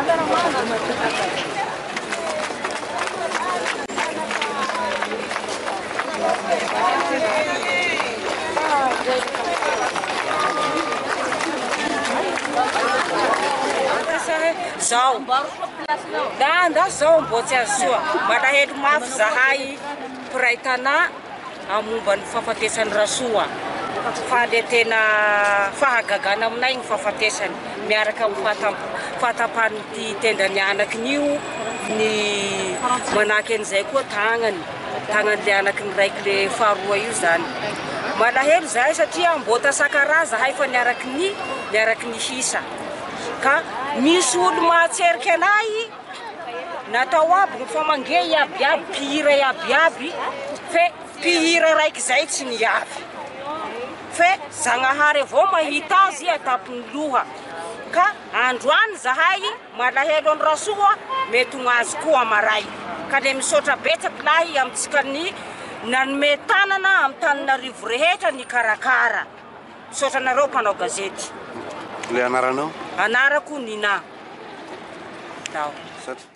Zao da zao mbo tsy azo soa malahelo mafy zahay mpiray tanà amomba ny fahafatesany rasoa fa le tena fahagagana aminay ny fahafatesany miaraka amin'ny fahatapahany tendany anakiny ny manaky an'izay koa tagnan'le anakiny raiky le faharoa io zany malahelo zahay satria mbo tasakara zahay fa niaraky ny hisa ka misy olo mahatseriky anay natao aby ny famange iabiaby mpihira iabiaby fe mpihira raiky zay tsy niavy fe Zagnahary avao mahita azy atapiny loha ka androany zahay malahelo ny rasoa mety gnazy koa maray ka le misaotra betsaky lahy amitsika ny nanome tanana amin'ny Tananarivo rehetra ny karakara misaotra nareo mpanao gazety. Le anaranao? Anarako Nina. Tao.